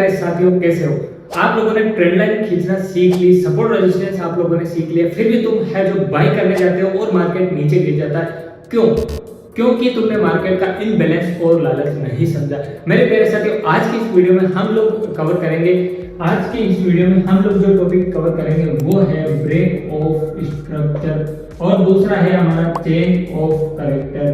प्यारे साथियों, कैसे हो आप लोगों ने? ट्रेंड लाइन खींचना सीख ली, सपोर्ट रेजिस्टेंस आप लोगों ने सीख लिया, फिर भी तुम है जो बाई करने जाते हो और मार्केट नीचे गिर जाता है। क्यों? क्योंकि तुमने मार्केट का इनबैलेंस और लालच नहीं समझा। मेरे प्यारे साथियों, आज की इस वीडियो में हम लोग कवर करेंगे, आज की इस वीडियो में हम लोग जो टॉपिक कवर करेंगे वो है ब्रेक ऑफ स्ट्रक्चर और दूसरा है हमारा चेंज ऑफ कैरेक्टर।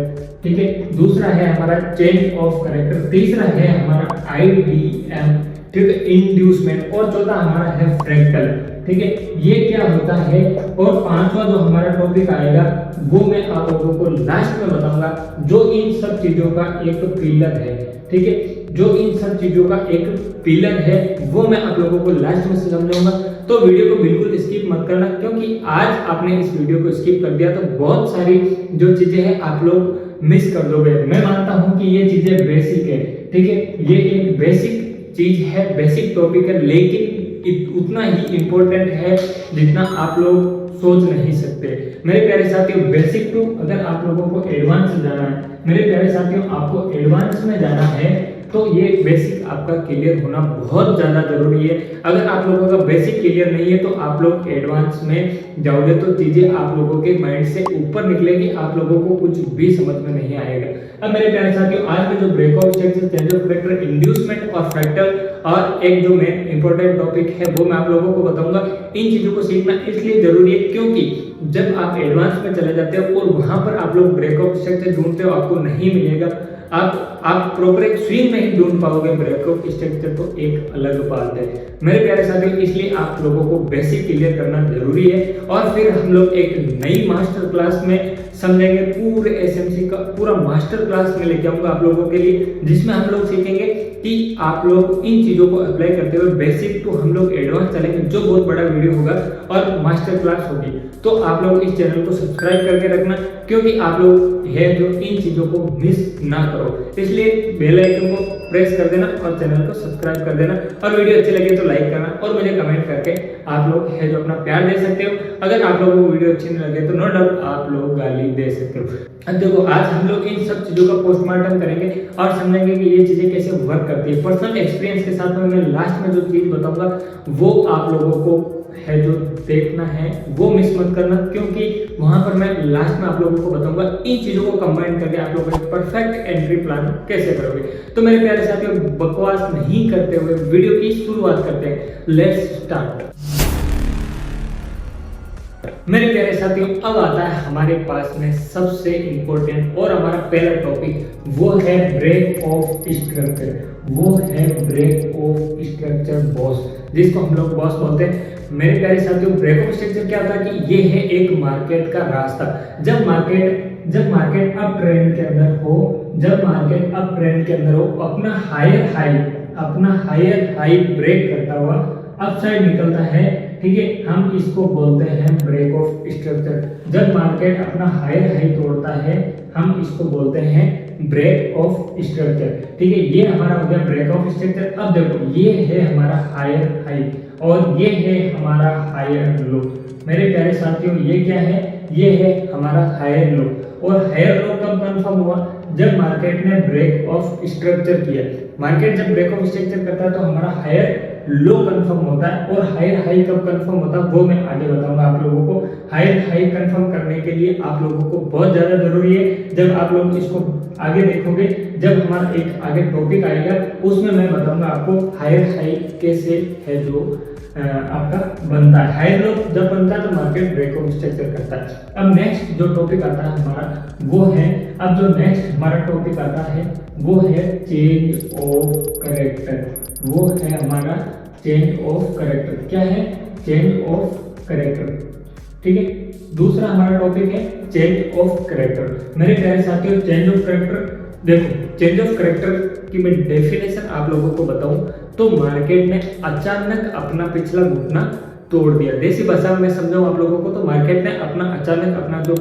ठीक है, दूसरा है हमारा चेंज ऑफ कैरेक्टर, तीसरा है हमारा IDM, ठीक है, इंड्यूसमेंट, और चौथा हमारा है फ्रैक्टल। ठीक है, ये क्या होता है, और पांचवा जो हमारा टॉपिक आएगा वो मैं आप लोगों को लास्ट में बताऊंगा, जो इन सब चीजों का एक पिलर है। ठीक है, जो इन सब चीजों का एक पिलर है वो मैं आप लोगों को लास्ट में समझाऊंगा। तो वीडियो को बिल्कुल स्किप मत करना, क्योंकि आज आपने इस वीडियो को स्किप कर दिया तो बहुत सारी जो चीजें हैं आप लोग मिस कर दोगे। मैं मानता हूं कि ये चीजें बेसिक है, ठीक है, ये एक बेसिक चीज है, बेसिक टॉपिक है, लेकिन उतना ही इंपॉर्टेंट है जितना आप लोग सोच नहीं सकते। मेरे प्यारे साथियों, बेसिक टू अगर आप लोगों को एडवांस जाना है, मेरे प्यारे साथियों आपको एडवांस में जाना है तो ये बेसिक आपका क्लियर होना बहुत ज़्यादा जरूरी है। अगर आप लोगों का बेसिक क्लियर नहीं है तो आप लोग एडवांस में जाओगे तो चीज़ें आप लोगों के माइंड से ऊपर निकलेगी, आप लोगों को कुछ भी समझ में नहीं आएगा। अब मेरे प्यारे साथियों, आज के जो breakout structure, change of character, inducement और फ्रैक्टल और एक जो मेन इंपॉर्टेंट टॉपिक है वो मैं आप लोगों को बताऊंगा। इन चीज़ों को सीखना इसलिए जरूरी है क्योंकि जब आप एडवांस में चले जाते हो और वहां पर आप लोग ब्रेकआउट स्ट्रक्चर ढूंढते हो, आपको नहीं मिलेगा, आप प्रॉपर एक स्विंग में ही ढूंढ पाओगे ब्रेकआउट स्ट्रक्चर, तो एक अलग बात है। मेरे प्यारे साथियों, इसलिए आप लोगों को बेसिक क्लियर करना जरूरी है और फिर हम लोग एक नई मास्टर क्लास में समझेंगे, पूरे SMC का पूरा मास्टर क्लास में लेके आऊंगा आप लोगों के लिए, जिसमें हम लोग सीखेंगे कि आप लोग इन चीजों को अप्लाई करते हुए बेसिक टू हम लोग एडवांस चलेंगे, जो बहुत बड़ा वीडियो होगा और मास्टर क्लास होगी। तो आप लोग इस चैनल को सब्सक्राइब करके रखना, क्योंकि आप लोग है जो इन चीजों को मिस ना करो, इसलिए बेल आइकन को प्रेस कर देना और चैनल को सब्सक्राइब कर देना, और वीडियो अच्छी लगे तो लाइक करना और मुझे कमेंट करके आप लोग है जो अपना प्यार दे सकते हो। अगर आप लोगों को वीडियो अच्छी नहीं लगे तो नो डाउट आप लोग गाली दे सकते हो। अब देखो, आज हम लोग इन सब चीजों का पोस्टमार्टम करेंगे और समझेंगे कि ये चीजें कैसे वर्क करती है। पर्सनल एक्सपीरियंस के साथ में मैं लास्ट में जो चीज बताऊंगा वो आप लोगों को है जो देखना है वो मिस मत करना, क्योंकि वहां पर मैं लास्ट में आप लोगों को बताऊंगा इन चीजों को कंबाइन करके आप लोग एक परफेक्ट एंट्री प्लान कैसे करोगे। तो मेरे प्यारे साथियों, बकवास नहीं करते हुए वीडियो की शुरुआत करते हैं। Let's start. मेरे प्यारे साथियों, अब आता है हमारे पास में सबसे इंपॉर्टेंट और हमारा पहला टॉपिक, वो है ब्रेक ऑफ स्ट्रक्चर। वो है ब्रेक ऑफ स्ट्रक्चर बॉस, जिसको हम लोग बॉस बोलते हैं। मेरे प्यारे साथियों, ब्रेक ऑफ स्ट्रक्चर क्या होता है कि ये है एक मार्केट का रास्ता। जब मार्केट अप ट्रेंड के अंदर हो, अपना हायर हाई ब्रेक करता हुआ अपसाइड निकलता है, ठीक है, हम इसको बोलते हैं ब्रेक ऑफ स्ट्रक्चर। जब मार्केट अपना हायर हाई तोड़ता है हम इसको बोलते हैं ब्रेक ऑफ स्ट्रक्चर। ठीक है, ये हमारा हो गया ब्रेक ऑफ स्ट्रक्चर। अब देखो, ये है हमारा हायर हाई और ये है हमारा हायर लो। मेरे प्यारे साथियों, ये क्या है? ये है हमारा हायर लो। और हायर लो कब कंफर्म हुआ? जब मार्केट ने ब्रेक ऑफ स्ट्रक्चर किया। मार्केट जब ब्रेक ऑफ स्ट्रक्चर करता है तो हमारा हायर लो कंफर्म होता है, और हायर हाई कब कंफर्म होता है वो मैं आगे बताऊंगा आप लोगों को। हायर हाई कंफर्म करने के लिए आप लोगों को बहुत ज्यादा जरूरी है, जब आप लोग इसको आगे देखोगे, जब हमारा एक आगे टॉपिक आएगा उसमें मैं बताऊंगा आपको हायर हाई कैसे है जो आपका बनता है। हायर लो जब बनता है तो मार्केट ब्रेक ऑफ स्ट्रक्चर करता है। अब नेक्स्ट जो टॉपिक आता है हमारा वो है, अब जो नेक्स्ट हमारा टॉपिक आता है वो है चेंज ऑफ कैरेक्टर। वो है हमारा चेंज ऑफ कैरेक्टर। क्या है? Change of character. ठीक है, दूसरा हमारा टॉपिक है चेंज ऑफ कैरेक्टर। मेरे प्यारे साथियों, चेंज ऑफ कैरेक्टर, देखो, चेंज ऑफ कैरेक्टर की मैं डेफिनेशन आप लोगों को बताऊं तो मार्केट ने अचानक अपना पिछला घुटना तोड़ दिया। देसी भाषा में समझाऊं आप लोगों को तो मार्केट ने अचानक अपना जो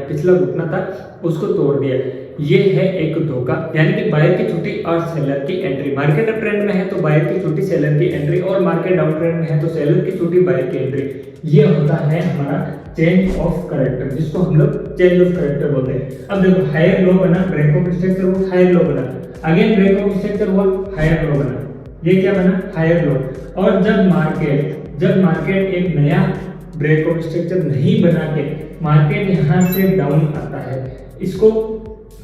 पिछला घुटना था उसको तोड़ दिया। ये है एक धोखा, यानी कि बायर की छुट्टी और सेलर की एंट्री। मार्केट अप ट्रेंड में है तो बायर की छुट्टी सेलर की एंट्री, और मार्केट डाउन ट्रेंड में है तो सेलर की छुट्टी बायर की एंट्री। ये होता है हमारा चेंज ऑफ कैरेक्टर, जिसको हम लोग चेंज ऑफ कैरेक्टर बोलते हैं। अब देखो, हायर लो बना, ब्रेक ऑफ स्ट्रक्चर हुआ, हायर लो बना, अगेन ब्रेक ऑफ स्ट्रक्चर हुआ, हायर लो बना, ये क्या बना, हायर लो। और जब मार्केट एक नया ब्रेकआउट स्ट्रक्चर नहीं बना के मार्केट यहाँ से डाउन आता है, इसको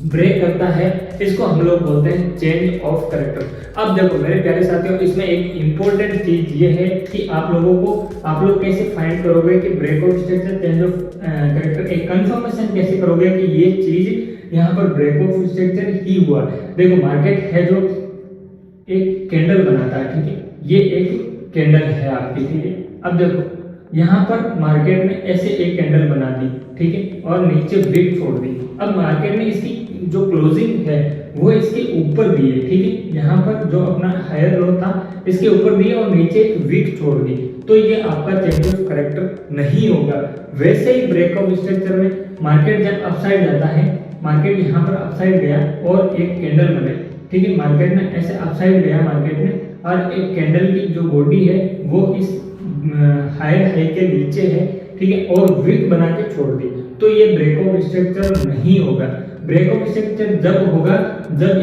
ब्रेक करता है, इसको हम लोग बोलते हैं चेंज ऑफ कैरेक्टर। अब देखो मेरे प्यारे साथियों, इसमें एक इंपॉर्टेंट चीज ये है कि आप लोग कैसे फाइंड करोगे कि breakout structure, change of character, एक कंफर्मेशन कैसे करोगे कि ये चीज यहाँ पर ब्रेकआउट स्ट्रक्चर ही हुआ। देखो मार्केट है जो एक कैंडल बनाता है, ठीक है, ये एक कैंडल है आपकी, ठीक है। अब देखो यहाँ पर मार्केट ने ऐसे एक कैंडल बना दी, ठीक है, और नीचे विक छोड़ दी। अब मार्केट ने इसकी जो क्लोजिंग है वो इसके ऊपर दी है, ठीक है, यहाँ पर जो अपना हायर लो था इसके ऊपर दी और नीचे एक विक छोड़ दी, तो ये आपका चेंज ऑफ कैरेक्टर नहीं होगा। वैसे ही ब्रेकआउट स्ट्रक्चर में मार्केट जब अपसाइड जाता है, मार्केट यहाँ पर अपसाइड गया और एक कैंडल बने, ठीक है, मार्केट ने ऐसे अपसाइड गया मार्केट ने, और एक कैंडल की जो बॉडी है वो इस हायर हाई के नीचे है, ठीक है, और विक बना के छोड़ दी, तो ये ब्रेकआउट स्ट्रक्चर नहीं होगा। ब्रेकआउट स्ट्रक्चर जब होगा जब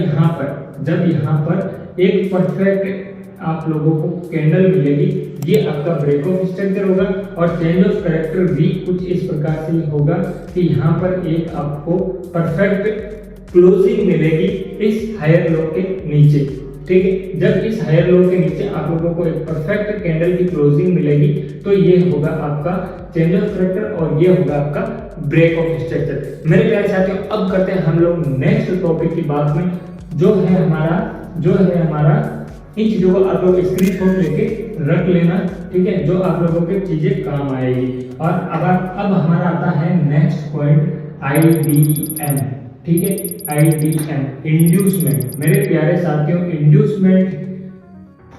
यहाँ पर एक परफेक्ट आप लोगों को कैंडल मिलेगी, ये आपका ब्रेकआउट स्ट्रक्चर होगा। और चेंज ऑफ कैरेक्टर भी कुछ इस प्रकार से होगा कि यहाँ पर एक आपको परफेक्ट क्लोजिंग मिलेगी इस हायर लो के नीचे, ठीक है। जब इस हायर लो के नीचे आप लोगों को एक परफेक्ट कैंडल की क्लोजिंग मिलेगी, तो ये होगा आपका चेंज ऑफ कैरेक्टर और ये होगा आपका ब्रेकआउट स्ट्रक्चर। मेरे प्यारे साथियों, अब करते हैं हम लोग नेक्स्ट टॉपिक की बात में, जो है हमारा इन चीजों को आप लोग स्क्रीनशॉट लेके रख लेना, ठीक है, जो आप लोगों के चीजें काम आएगी। और अब हमारा आता है नेक्स्ट पॉइंट, IDM, ठीक है, IDM, इंड्यूसमेंट। मेरे प्यारे साथियों, इंड्यूसमेंट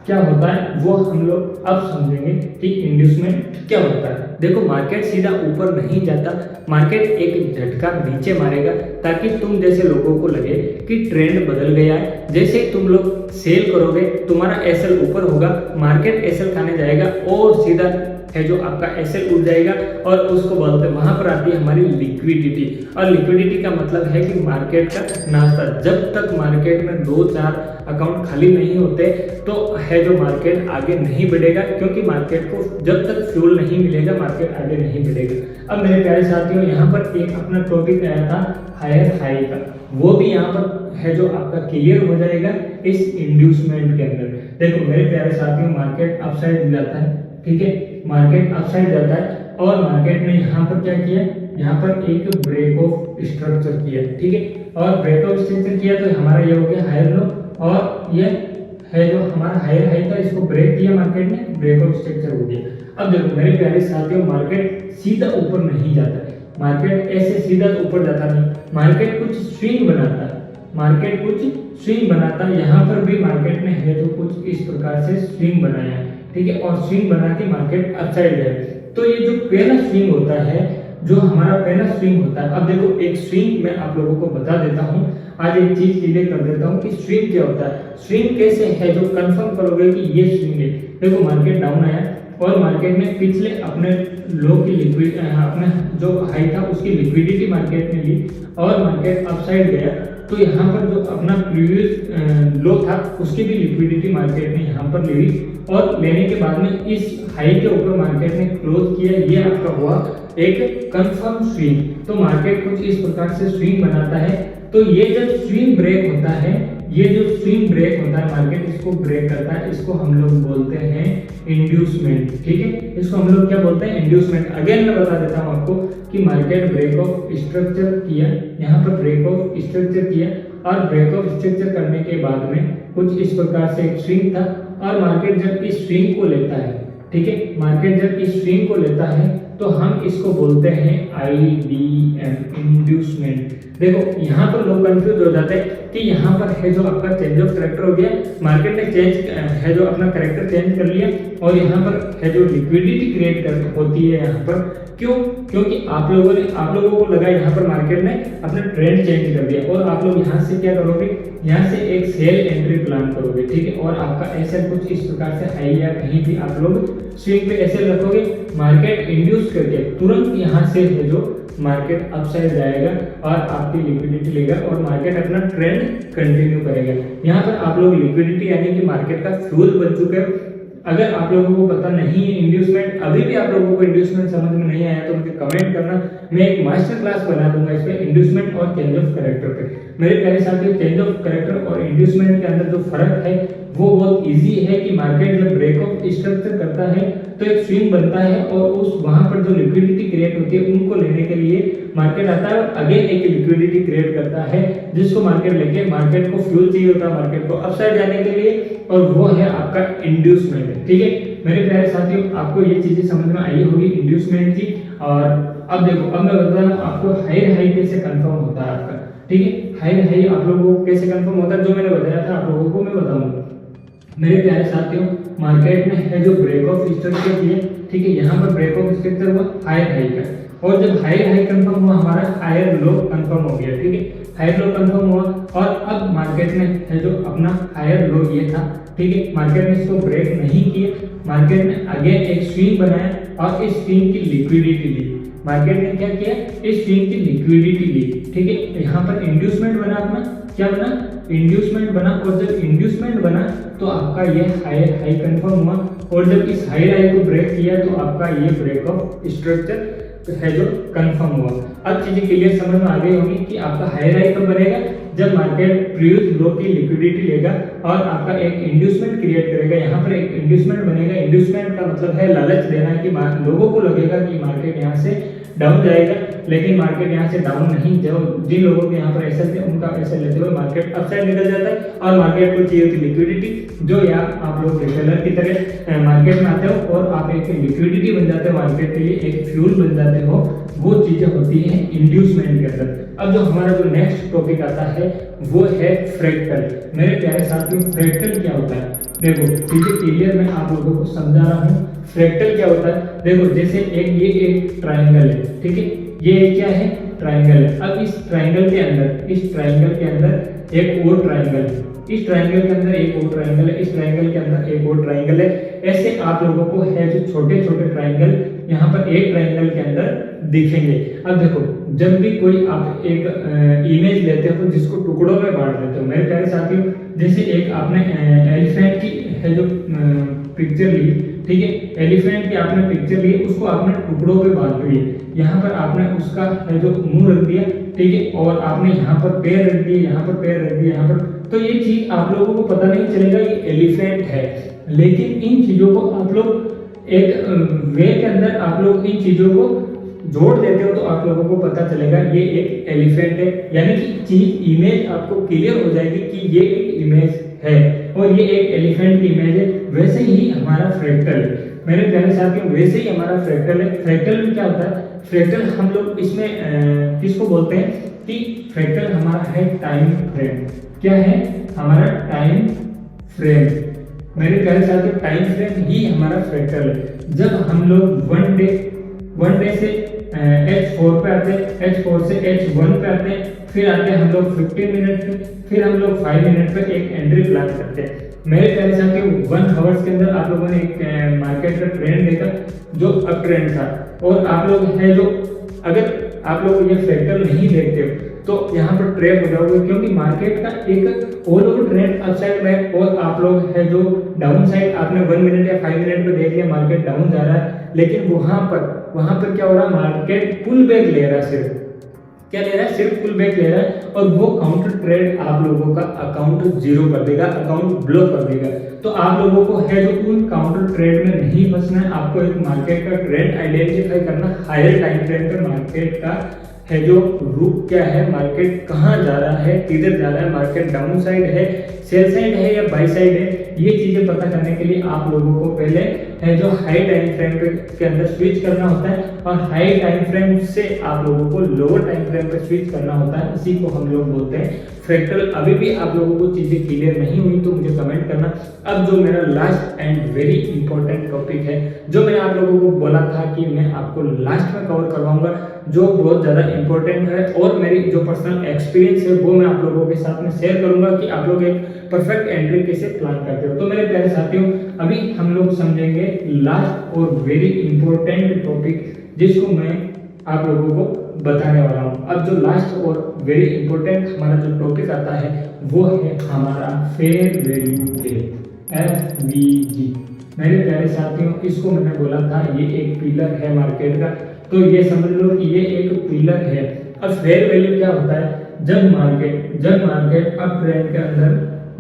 क्या होता है वो हम लोग अब समझेंगे कि इंड्यूसमेंट क्या होता है। देखो मार्केट सीधा ऊपर नहीं जाता, मार्केट एक झटका नीचे मारेगा ताकि तुम जैसे लोगों को लगे कि ट्रेंड बदल गया है। जैसे तुम लोग सेल करोगे, तुम्हारा एसएल ऊपर होगा, मार्केट एसएल खाने जाएगा और सीधा है जो आपका एसएल उठ जाएगा, और उसको बोलते हैं, वहां पर आती है हमारी लिक्विडिटी। और लिक्विडिटी का मतलब है कि मार्केट का नाश्ता। जब तक मार्केट में 2-4 अकाउंट खाली नहीं होते तो है जो मार्केट आगे नहीं बढ़ेगा, क्योंकि मार्केट को जब तक फ्यूल नहीं मिलेगा मार्केट आगे नहीं बढ़ेगा। अब मेरे प्यारे साथियों, यहाँ पर एक अपना टॉपिक आया था हायर हाई का, वो भी यहाँ पर है जो आपका क्लियर हो जाएगा इस इंड्यूसमेंट के अंदर। देखो मेरे प्यारे साथियों, मार्केट अपसाइड जाता है, ठीक है, मार्केट अपसाइड जाता है और मार्केट ने यहाँ पर क्या किया, यहाँ पर एक ब्रेक ऑफ स्ट्रक्चर किया, ठीक है, और ब्रेक ऑफ स्ट्रक्चर किया तो हमारा ये हो गया हायर लो, और ये है जो हमारा हायर हाई था, इसको ब्रेक किया मार्केट ने, ब्रेक ऑफ स्ट्रक्चर हो गया। अब देखो मेरे प्यारे साथियों, मार्केट सीधा ऊपर नहीं जाता है, मार्केट ऐसे सीधा ऊपर जाता नहीं, मार्केट कुछ स्विंग बनाता है, यहाँ पर भी मार्केट ने है जो कुछ इस प्रकार से स्विंग बनाया, ठीक है, और स्विंग बना के मार्केट अपसाइड गया। तो ये जो पहला स्विंग होता है, जो हमारा पहला स्विंग होता है, अब देखो एक स्विंग मैं आप लोगों को बता देता हूँ, आज एक चीज क्लियर कर देता हूँ कि स्विंग क्या होता है। स्विंग कैसे है जो कंफर्म करोगे कि ये स्विंग है। देखो मार्केट डाउन आया और मार्केट ने पिछले अपने लो की अपने जो हाई था उसकी लिक्विडिटी मार्केट ने ली और मार्केट अपसाइड गया, तो यहाँ पर जो अपना प्रीवियस लो था उसकी भी लिक्विडिटी मार्केट ने यहाँ पर ली, और लेने के बाद में इस हाई के ऊपर मार्केट ने क्लोज किया। ये आपका हुआ एक कंफर्म स्विंग। तो मार्केट कुछ इस प्रकार से स्विंग बनाता है। तो ये जब स्विंग ब्रेक होता है, मार्केट इसको ब्रेक करता है, इसको हम लोग बोलते हैं इंड्यूसमेंट, ठीक है, इसको हम लोग क्या बोलते हैं, इंड्यूसमेंट। अगेन मैं बता देता हूँ आपको कि मार्केट ब्रेक ऑफ स्ट्रक्चर किया, यहाँ पर ब्रेक ऑफ स्ट्रक्चर किया, और ब्रेक ऑफ स्ट्रक्चर करने के बाद में कुछ इस प्रकार से एक स्विंग था, और मार्केट जब इस स्विंग को लेता है, ठीक है, मार्केट जब इस स्विंग को लेता है तो हम इसको बोलते हैं IDM, इंड्यूसमेंट। देखो यहाँ पर लोग कंफ्यूज हो जाते हैं कि यहाँ पर है जो आपका चेंज ऑफ कैरेक्टर हो गया, मार्केट ने चेंज है जो अपना कैरेक्टर चेंज कर लिया, और यहाँ पर है जो लिक्विडिटी क्रिएट होती है यहाँ पर। क्यों? क्योंकि आप लोगों को लगा यहाँ पर मार्केट ने अपना ट्रेंड चेंज कर दिया, और आप लोग यहाँ से क्या करोगे, यहाँ से एक सेल एंट्री प्लान करोगे, ठीक है, और आपका एसएल कुछ इस प्रकार से हाई या कहीं भी आप लोग स्विंग पे एसएल रखोगे। मार्केट इंड्यूस करके तुरंत यहाँ से है जो मार्केट अपसाइड जाएगा और आपकी लिक्विडिटी लेगा और मार्केट अपना ट्रेंड कंटिन्यू करेगा। यहाँ पर आप लोग लिक्विडिटी यानी कि मार्केट का फ्यूल बन चुके हो। अगर आप लोगों को पता नहीं है इंड्यूसमेंट, अभी भी आप लोगों को इंड्यूसमेंट समझ में नहीं आया तो मुझे कमेंट करना, मैं एक मास्टर क्लास बना दूंगा इस पे इंड्यूसमेंट और चेंज ऑफ कैरेक्टर पे। मेरे प्यारे साथियों, चेंज ऑफ कैरेक्टर और इंड्यूसमेंट के अंदर जो फर्क है वो बहुत इजी है कि मार्केट जब ब्रेक ऑफ स्ट्रक्चर करता है तो एक स्विंग बनता है और उस वहां पर जो लिक्विडिटी क्रिएट होती है उनको लेने के लिए मार्केट आता है और अगेन एक लिक्विडिटी क्रिएट करता है जिसको मार्केट लेके मार्केट को फ्यूल चाहिए होता है मार्केट को अपसाइड जाने के लिए, और वो है आपका इंड्यूसमेंट। ठीक है मेरे प्यारे साथियों, आपको ये चीजें समझ में आई होगी इंड्यूसमेंट की। और अब देखो, अब मैं बता रहा हूँ आपको हायर हाई कैसे कंफर्म होता है आपका। ठीक है, हायर हाई आप लोगों को कैसे कंफर्म होता है जो मैंने बताया था आप लोगों को मैं बताऊंगा। मेरे प्यारे साथियों, मार्केट में है जो ब्रेक ऑफ स्ट्रक्चर किया, ठीक है, यहाँ पर ब्रेक ऑफ स्ट्रक्चर हुआ हायर हाई का, और जब हायर हाई कंफर्म हुआ हमारा हायर लो कंफर्म हो गया। ठीक है, हायर लो कंफर्म हुआ और अब मार्केट में है जो अपना हायर लो ये था। ठीक है, मार्केट ने इसको ब्रेक नहीं किया, मार्केट ने अगेन एक स्विंग बनाया और इस स्विंग की लिक्विडिटी ली। मार्केट ने क्या किया, इस स्विंग की लिक्विडिटी ली। ठीक है, यहाँ पर इंड्यूसमेंट बना अपना, क्या बना, इंड्यूसमेंट बना, और जब इंड्यूसमेंट बना तो आपका ये हायर हाई कंफर्म हुआ, और जब इस हायर हाई को ब्रेक किया तो आपका ये ब्रेक ऑफ स्ट्रक्चर है जो कंफर्म हुआ। अब चीजें क्लियर समझ में आ गई होंगी कि आपका हायर हाई कब बनेगा, जब मार्केट प्रीवियस लो की लिक्विडिटी लेगा और आपका एक इंड्यूसमेंट क्रिएट करेगा। यहाँ पर एक इंड्यूसमेंट बनेगा। इंड्यूसमेंट का मतलब है लालच देना कि लोगों को लगेगा कि मार्केट यहाँ से डाउन जाएगा, लेकिन मार्केट यहाँ से डाउन नहीं, जो जिन लोगों के यहाँ पर ऐसे थे उनका ऐसे लेते हुए मार्केट अपसाइड निकल जाता है और मार्केट को चाहिए होती लिक्विडिटी, जो या आप लोग रिटेलर की तरह मार्केट में आते हो और आप एक लिक्विडिटी बन जाते हो मार्केट के लिए, एक फ्यूल बन जाते हो, वो चीजें होती हैं इंड्यूसमेंट के अंदर। अब जो हमारा जो नेक्स्ट टॉपिक आता है वो है फ्रैक्टल। मेरे प्यारे साथियों, फ्रैक्टल क्या होता है, देखो चीजें क्लियर मैं आप लोगों को समझा रहा हूँ। फ्रैक्टल क्या होता है, देखो जैसे ये एक ट्राइंगल है, ठीक है, ये क्या है, ट्राइंगल है। अब इस ट्राइंगल के अंदर, इस ट्राइंगल के अंदर एक और ट्राइंगल है, इस ट्राइंगल के अंदर एक और ट्राइंगल है, इस ट्राइंगल के अंदर एक और ट्राइंगल है। ऐसे आप लोगों को है जो छोटे छोटे ट्राइंगल यहाँ पर एक ट्राइंगल के अंदर दिखेंगे। अब देखो, जब भी कोई आप एक इमेज लेते हो तो जिसको टुकड़ों में बांट देते हो। मेरे प्यारे साथियों, जैसे एक आपने एलिफेंट की है जो पिक्चर ली, ठीक है, एलिफेंट की आपने पिक्चर ली, उसको आपने टुकड़ों पे बांट दी। यहाँ पर आपने उसका है जो मुंह रख दिया, ठीक है, और आपने यहाँ पर पैर रख दिए, यहाँ पर पैर रख दिए, यहाँ पर, तो ये चीज आप लोगों को पता नहीं चलेगा ये एलिफेंट है, लेकिन इन चीजों को आप लोग एक वे के अंदर आप लोग इन चीजों को जोड़ देते हो तो आप लोगों को पता चलेगा ये एक एलिफेंट है, यानी कि चीज इमेज आपको क्लियर हो जाएगी कि ये एक इमेज है और ये एक एलिफेंट की इमेज है। वैसे ही हमारा फ्रैक्टल है मेरे प्यारे साथियों, वैसे ही हमारा फ्रैक्टल है। फ्रैक्टल में क्या होता है, फ्रैक्टल हम लोग इसमें किसको बोलते हैं कि फ्रैक्टल हमारा है टाइम फ्रेम। क्या है हमारा टाइम फ्रेम, मेरे प्यारे साथियों, टाइम फ्रेम ही हमारा फ्रैक्टल है। जब हम लोग वन डे से H4 पे आते हैं, H4 से H1 पे आते हैं, फिर आते हैं हम लोग 15 मिनट पे, फिर हम लोग 5 मिनट पे एक एंट्री प्लान करते हैं। मेरे प्यारे साथियों, 1 आवर्स के अंदर आप लोगों ने एक मार्केट का ट्रेंड देखा जो अप ट्रेंड था, और आप लोग है जो, अगर आप लोग ये फ्रैक्टल नहीं देखते हो तो यहाँ पर ट्रैप हो जाओगे, क्योंकि मार्केट का एक ऑल ओवर ट्रेंड अपसाइड में है और आप लोग है जो डाउन साइड आपने 1 मिनट या 5 मिनट में देख लिया मार्केट डाउन जा रहा है, लेकिन वहां पर क्या हो रहा है, मार्केट पुल बैक ले रहा है, सिर्फ क्या ले रहा है, सिर्फ पुल बैक ले रहा है, और वो काउंटर ट्रेड आप लोगों का अकाउंट जीरो कर देगा, अकाउंट ब्लॉक कर देगा। तो आप लोगों को है जो उन काउंटर ट्रेड में नहीं फंसना है, आपको एक मार्केट का ट्रेंड आइडेंटिफाई करना, हायर टाइम फ्रेम पे मार्केट का है जो रुख क्या है, मार्केट कहाँ जा रहा है, किधर जा रहा है, मार्केट डाउन साइड है, सेल साइड है या बाई साइड है, ये चीजें पता करने के लिए आप लोगों को पहले है जो हाई टाइम फ्रेम के अंदर स्विच करना होता है, और हाई टाइम फ्रेम से आप लोगों को लोअर टाइम फ्रेम पे स्विच करना होता है। इसी को हम लोग बोलते हैं फ्रैक्टल। अभी भी आप लोगों को चीजें क्लियर नहीं हुई तो मुझे कमेंट करना। अब जो मेरा last and very important topic है, जो मैंने आप लोगों को बोला था कि मैं आपको लास्ट में कवर करवाऊंगा, जो बहुत ज्यादा इंपॉर्टेंट है, और मेरी जो पर्सनल एक्सपीरियंस है वो मैं आप लोगों के साथ में शेयर करूंगा कि आप लोग एक परफेक्ट एंट्री कैसे प्लान करते हो। तो मेरे प्यारे साथियों, अभी हम लोग समझेंगे लास्ट और वेरी इंपॉर्टेंट टॉपिक, जिसको मैं आप लोगों को बताने वाला हूँ। अब जो लास्ट और वेरी इंपॉर्टेंट हमारा जो टॉपिक आता है वो है हमारा फेयर वैल्यू गैप, FVG। मेरे प्यारे साथियों, इसको मैंने बोला था ये एक पिलर है मार्केट का, तो ये समझ लो कि ये एक पिलर है। अब फेयर वैल्यू क्या होता है? जब मार्केट अप ट्रेंड के अंदर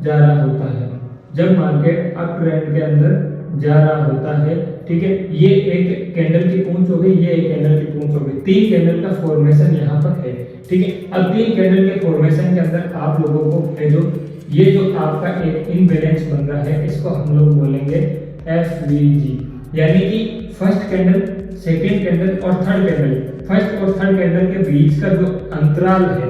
जा रहा होता है, जब मार्केट अप ट्रेंड के अंदर जा रहा होता है, ठीक है, ये एक कैंडल की पूंछ हो गई, ये एक कैंडल की पूंछ हो गई, 3 कैंडल का फॉर्मेशन यहाँ पर है, ठीक है। अब 3 कैंडल के फॉर्मेशन के अंदर आप लोगों को है जो ये जो आपका एक इनबैलेंस बन रहा है, इसको हम लोग बोलेंगे FVG, यानी कि फर्स्ट कैंडल, सेकेंड कैंडल और थर्ड कैंडल, फर्स्ट और थर्ड कैंडल के बीच का जो अंतराल है,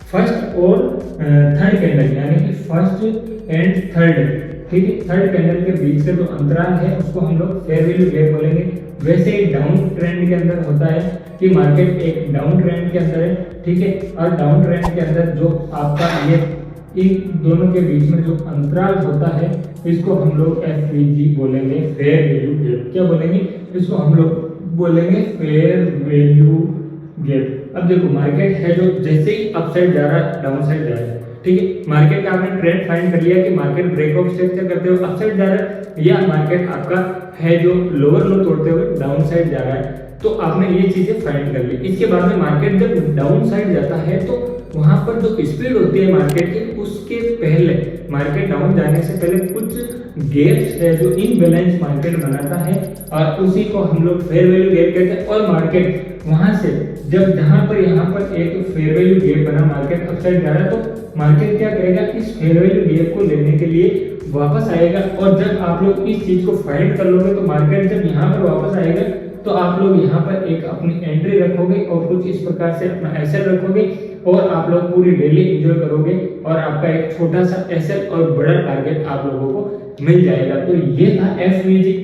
फर्स्ट और थर्ड कैंडल यानी कि फर्स्ट एंड थर्ड, ठीक है, थर्ड कैंडल के बीच का जो अंतराल है उसको हम लोग फेयर वैल्यू गैप बोलेंगे। वैसे ही डाउन ट्रेंड के अंदर होता है कि मार्केट एक डाउन ट्रेंड के अंदर है, ठीक है, और डाउन ट्रेंड के अंदर जो आपका ये इन दोनों के बीच में जो अंतराल होता है इसको हम लोग FVG बोलेंगे, फेयर वैल्यू गैप। क्या बोलेंगे? इसको हम लोग बोलेंगे फेयर वैल्यू गैप। अब देखो मार्केट है जो जैसे ही अप साइड जा रहा है, डाउन साइड जा रहा है, ठीक है, मार्केट का आपने ट्रेंड फाइंड कर लिया कि मार्केट ब्रेक ऑफ स्ट्रक्चर करते हुए अप साइड जा रहा है या मार्केट आपका है जो लोअर लो तोड़ते हुए डाउन साइड जा रहा है, तो आपने ये चीजें फाइंड कर ली। इसके बाद में मार्केट जब डाउन साइड जाता है तो वहां पर जो स्पीड होती है मार्केट की, उसके पहले मार्केट डाउन जाने से पहले कुछ गैप्स है जो इनबैलेंस मार्केट बनाता है और उसी को हम लोग फेयर वैल्यू गैप कहते हैं। और मार्केट वहां से जब जहां पर यहाँ पर एक फेयर वैल्यू गैप बना, मार्केट अपसाइड जा रहा है, तो मार्केट क्या करेगा? इस फेयर वैल्यू गैप को लेने के लिए वापस आएगा। और जब आप लोग इस चीज को फाइंड कर लोगे तो मार्केट जब यहाँ पर वापस आएगा तो आप लोग यहाँ पर एक अपनी एंट्री रखोगे और कुछ इस प्रकार से अपना एसएल रखोगे और आप लोग पूरी डेली एंजॉय करोगे और आपका एक छोटा सा एसएल और बड़ा टारगेट आप लोगों को मिल जाएगा। तो ये था FVG।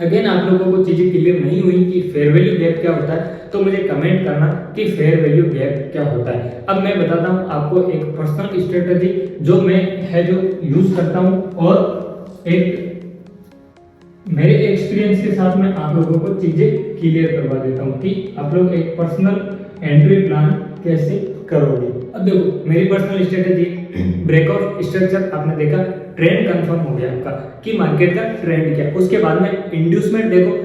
अगेन आप लोगों को चीजें क्लियर नहीं हुई कि फेयर वैल्यू गैप क्या होता है तो मुझे कमेंट करना कि फेयर वैल्यू गैप क्या होता है। अब मैं बताता हूँ आपको एक पर्सनल स्ट्रेटजी जो मैं है जो यूज करता हूँ और एक मेरे एक्सपीरियंस के साथ में आप लोगों को चीजें क्लियर करवा देता हूँ कि आप लोग एक पर्सनल एंट्री प्लान कैसे करोगे। अब देखो मेरी personal strategy, break of structure आपने देखा, ट्रेंड कंफर्म हो गया आपका कि मार्केट का ट्रेंड क्या है। उसके बाद में इंड्यूसमेंट देखो,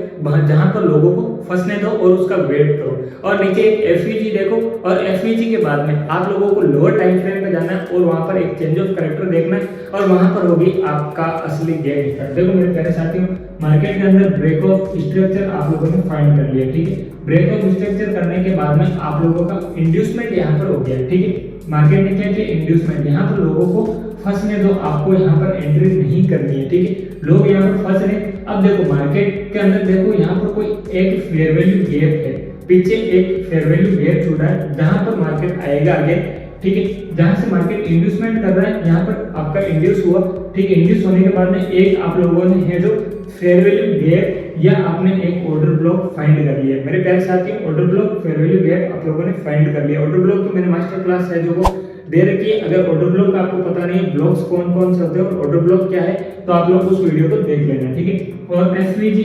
जहां पर लोगों को फंसने दो और उसका वेट करो। और नीचे एक FVG देखो और FVG के बाद में आप लोगों को लोअर टाइम फ्रेम पे जाना है और वहां पर एक चेंज ऑफ कैरेक्टर देखना है और वहां पर होगी आपका असली गेम स्टार्ट। देखो मेरे प्यारे साथियों, मार्केट के अंदर ब्रेक ऑफ स्ट्रक्चर आप लोगों ने फाइंड कर लिया, ठीक है। ब्रेक ऑफ स्ट्रक्चर करने के बाद में आप लोगों का इंड्यूसमेंट यहाँ पर हो गया, ठीक है। मार्केट ने क्या किया? इंड्यूसमेंट, यहाँ पर लोगों को फंसने दो, आपको यहाँ पर एंट्री नहीं करनी है, ठीक है। लोग यहाँ पर फंस रहे। अब देखो मार्केट के अंदर देखो यहाँ पर कोई एक फेयर वैल्यू गैप है, पीछे एक फेयर वैल्यू गैप छूटा है जहां पर मार्केट आएगा आगे, ठीक है। जहां से मार्केट इंड्यूसमेंट कर रहा है, यहाँ पर आपका इंड्यूस हुआ, ठीक है। इंड्यूस होने के बाद में एक आप लोगों ने है जो फेयर वैल्यू गैप या आपने एक ऑर्डर ब्लॉक फाइंड कर लिया। मेरे प्यारे साथियों, order block fair value gap आप लोगों ने फाइंड कर लिया। ऑर्डर ब्लॉक की मैंने मास्टर क्लास है जो वो दे रखी है। अगर ऑर्डर ब्लॉक आपको पता नहीं है ब्लॉक्स कौन कौन से होते हैं और ऑर्डर ब्लॉक क्या है तो आप लोग उस वीडियो को देख लेना, ठीक है। और FVG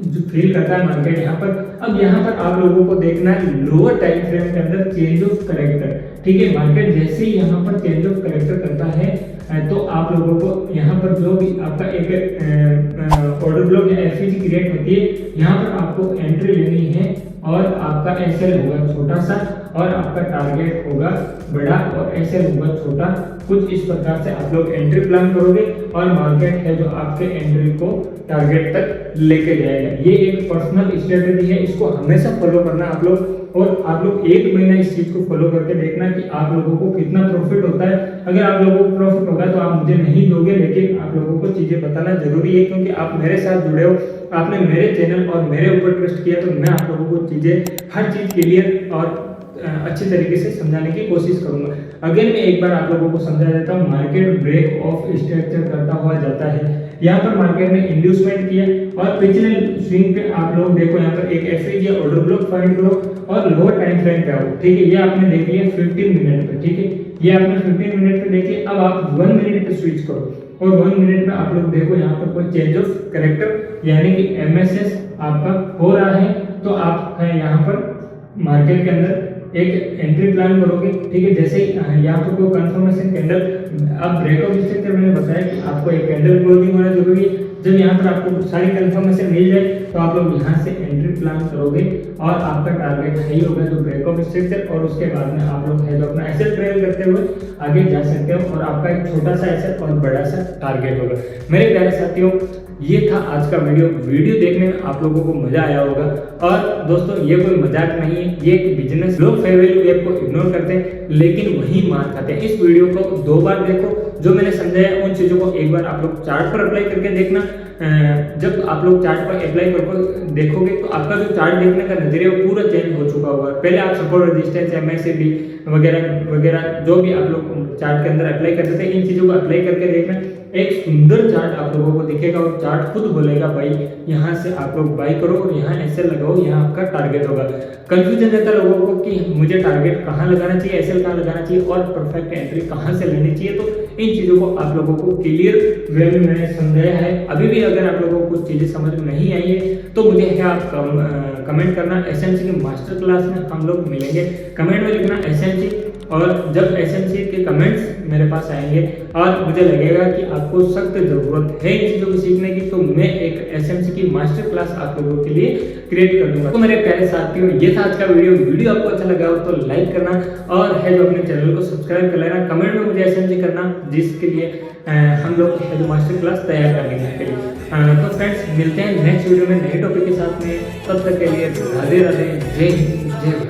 जो फील करता है मार्केट यहाँ पर, अब यहाँ पर आप लोगों को देखना है लोअर टाइम फ्रेम के अंदर चेंज ऑफ कैरेक्टर, ठीक है। मार्केट जैसे ही यहाँ पर चेंज ऑफ कैरेक्टर करता है तो आप लोगों को यहाँ पर जो भी आपका एक ऑर्डर ब्लॉक या FVG क्रिएट होती है, यहाँ पर आपको एंट्री लेनी है और आपका SL होगा छोटा सा और आपका टारगेट होगा बड़ा और SL होगा छोटा। कुछ इस प्रकार से आप लोग एंट्री प्लान करोगे और मार्केट है जो आपके एंट्री को टारगेट तक लेके जाएगा। ये एक पर्सनल स्ट्रेटजी है, इसको हमेशा फॉलो करना आप लोग। और आप लोग 1 महीना इस चीज को फॉलो करके देखना कि आप लोगों को कितना प्रॉफिट होता है। अगर आप लोगों को प्रॉफिट होगा तो आप मुझे नहीं दोगे, लेकिन आप लोगों को चीजें बताना जरूरी है क्योंकि आप मेरे साथ जुड़े हो, आपने मेरे चैनल और मेरे ऊपर ट्रस्ट किया, तो मैं आप लोगों को चीजें हर चीज क्लियर और अच्छी तरीके से समझाने की कोशिश करूंगा। अगेन मैं एक बार आप लोगों को समझा देता हूँ। मार्केट ब्रेक ऑफ स्ट्रक्चर करता हुआ जाता है, यहाँ पर मार्केट ने इंड्यूसमेंट किया और पिछले स्विंग पे आप लोग देखो यहाँ पर एक FVG ऑर्डर ब्लॉक फाइंड करो और लोअर टाइम फ्रेम पे आओ, ठीक है। ये आपने देख लिया 15 मिनट पे, ठीक है। ये आपने 15 मिनट पे देखिए। अब आप 1 मिनट पे स्विच करो और 1 मिनट में आप लोग देखो यहाँ पर कोई चेंज ऑफ कैरेक्टर यानी कि MSS आपका हो रहा है, तो आप है यहाँ पर मार्केट के अंदर एक एंट्री प्लान करोगे, ठीक है। जैसे यहाँ पर कोई कंफर्मेशन कैंडल, अब ब्रेकआउट स्ट्रक्चर मैंने बताया कि आपको एक कैंडल क्लोजिंग होना जरूरी है। जब यहाँ पर आपको सारी कंफर्मेशन मिल जाए तो आप लोग यहाँ से एंट्री प्लान करोगे और आपका टारगेट हाई होगा जो ब्रेकआउट स्ट्रक्चर, और उसके बाद में आप लोग है जो अपना एसेट ट्रेल करते हुए आगे जा सकते हो और आपका एक छोटा सा एसेट और बड़ा सा टारगेट होगा। मेरे प्यारे साथियों, ये था आज का वीडियो देखने में आप लोगों को मजा आया होगा। और दोस्तों ये कोई मजाक नहीं है, ये एक बिजनेस। लोग फेयर वैल्यू गैप को इग्नोर करते हैं लेकिन वही मार खाते हैं। इस वीडियो को 2 बार देखो, जो मैंने समझाया उन चीजों को एक बार आप लोग चार्ट पर अप्लाई करके देखना। जब आप लोग चार्ट पर अप्लाई करके देखोगे तो आपका जो चार्ट देखने का नजरिया वो पूरा चेंज हो चुका होगा। पहले आप सपोर्ट रेजिस्टेंस MACD वगैरह वगैरह जो भी आप लोग चार्ट के अंदर अप्लाई करते थे, इन चीजों को अप्लाई करके देखना, एक सुंदर चार्ट आप लोगों को दिखेगा और चार्ट खुद बोलेगा भाई यहाँ से आप लोग बाई करो और यहाँ ऐसे लगाओ, यहाँ आपका टारगेट होगा। कंफ्यूजन रहता है लोगों को कि मुझे टारगेट कहाँ लगाना चाहिए, एसएल कहाँ लगाना चाहिए और परफेक्ट एंट्री कहाँ से लेनी चाहिए। तो इन चीजों को आप लोगों को क्लियर वे में मैंने समझाया है। अभी भी अगर आप लोगों को कुछ चीजें समझ में नहीं आई है तो मुझे है आप कमेंट करना। एसएमसी की मास्टर क्लास में हम लोग मिलेंगे, कमेंट में लिखना एसएमसी, और जब एसएमसी के कमेंट्स मेरे पास आएंगे और मुझे लगेगा कि आपको सख्त जरूरत है इन चीजों को सीखने की, तो मैं एक एसएमसी की मास्टर क्लास आप लोगों के लिए क्रिएट कर दूंगा। तो मेरे प्यारे साथियों, ये था आज का वीडियो आपको अच्छा लगा हो तो लाइक करना और है जो अपने चैनल को सब्सक्राइब कर लेना। कमेंट में मुझे एसएमसी करना जिसके लिए हम लोग है जो मास्टर क्लास तैयार करेंगे के लिए। तो फ्रेंड्स मिलते हैं नेक्स्ट वीडियो में नए टॉपिक के साथ में, तब तक के लिए राधे राधे, जय हिंद, जय भारत।